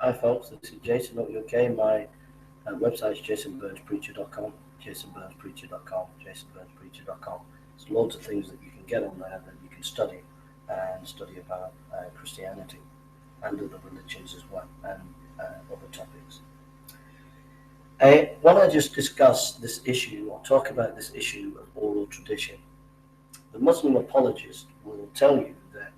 Hi folks, this is Jason at UK. My website is jasonburnspreacher.com, jasonburnspreacher.com, jasonburnspreacher.com. There's loads of things that you can get on there that you can study and study about Christianity and other religions as well, and other topics. I want to just discuss this issue or talk about this issue of oral tradition. The Muslim apologist will tell you that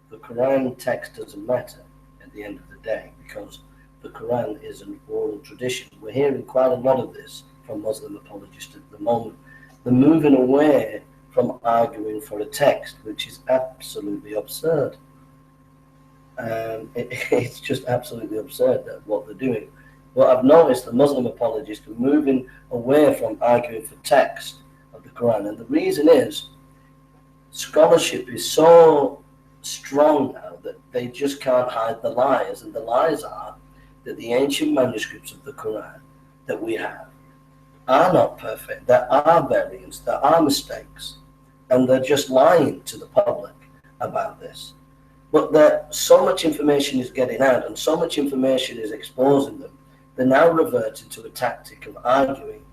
the Koran text doesn't matter at the end of the day because the Quran is an oral tradition. We're hearing quite a lot of this from Muslim apologists at the moment. They're moving away from arguing for a text, which is absolutely absurd. It's just absolutely absurd that what they're doing. What I've noticed, the Muslim apologists are moving away from arguing for text of the Quran, and the reason is scholarship is so strong now that they just can't hide the lies, and the lies are that the ancient manuscripts of the Quran that we have are not perfect. There are variants, there are mistakes, and they're just lying to the public about this. But that so much information is getting out and so much information is exposing them, they're now reverted to a tactic of arguing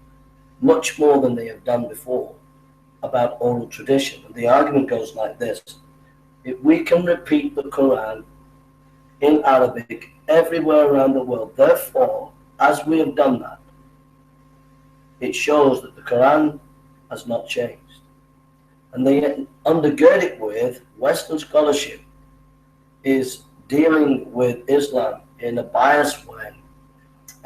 much more than they have done before about oral tradition. And the argument goes like this: if we can repeat the Quran in Arabic everywhere around the world, therefore, as we have done that, it shows that the Quran has not changed. And they undergird it with Western scholarship is dealing with Islam in a biased way.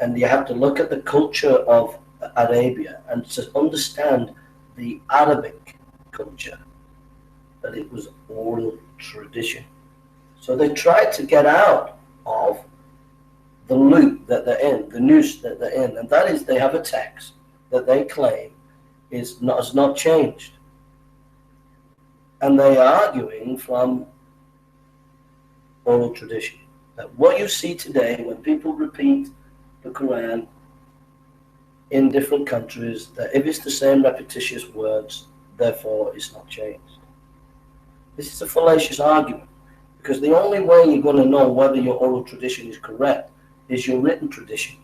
And you have to look at the culture of Arabia and to understand the Arabic culture, that it was oral tradition. So they tried to get out of the loop that they're in, the noose that they're in, and that is they have a text that they claim has not changed. And they are arguing from oral tradition. That what you see today when people repeat the Quran in different countries, that if it's the same repetitious words, therefore it's not changed. This is a fallacious argument, because the only way you're going to know whether your oral tradition is correct is your written tradition.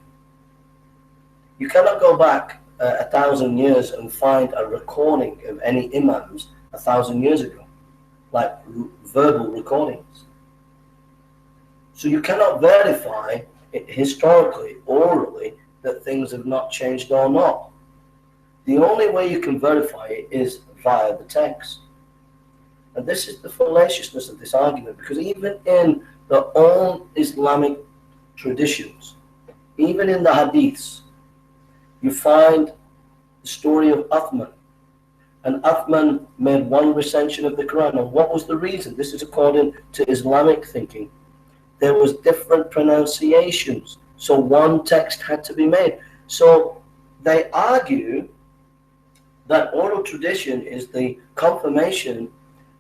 You cannot go back 1,000 years and find a recording of any imams 1,000 years ago, like verbal recordings. So you cannot verify it historically, orally, that things have not changed or not. The only way you can verify it is via the text. And this is the fallaciousness of this argument, because even in the old Islamic traditions, even in the hadiths, you find the story of Uthman. And Uthman made one recension of the Quran. And what was the reason? This is according to Islamic thinking. There was different pronunciations, so one text had to be made. So they argue that oral tradition is the confirmation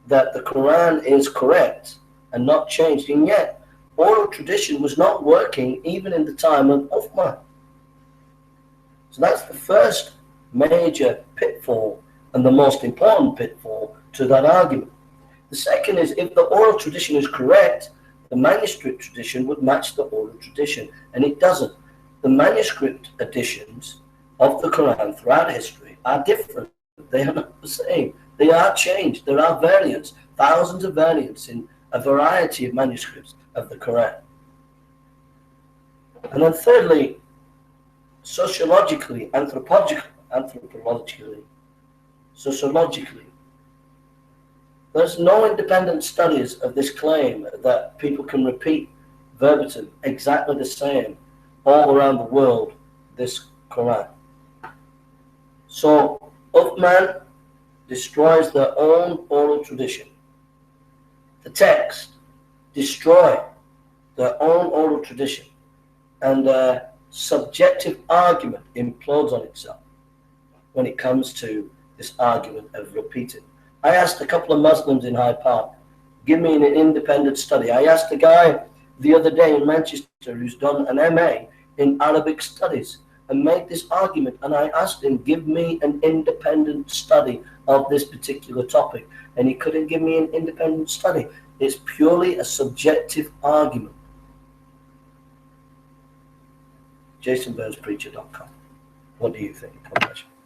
that the Quran is correct and not changed, and yet oral tradition was not working even in the time of Uthman. So that's the first major pitfall and the most important pitfall to that argument. The second is, if the oral tradition is correct, the manuscript tradition would match the oral tradition, and it doesn't. The manuscript editions of the Quran throughout history are different. They are not the same. They are changed. There are variants, thousands of variants in a variety of manuscripts of the Quran. And then thirdly, sociologically, sociologically, there's no independent studies of this claim that people can repeat verbatim exactly the same all around the world, this Quran. So Uthman destroys their own oral tradition. The text destroy their own oral tradition, and their subjective argument implodes on itself when it comes to this argument of repeating. I asked a couple of Muslims in Hyde Park, give me an independent study. I asked a guy the other day in Manchester who's done an MA in Arabic studies and made this argument, and I asked him, give me an independent study of this particular topic, and he couldn't give me an independent study. It's purely a subjective argument. jasonburnspreacher.com. What do you think? God bless you.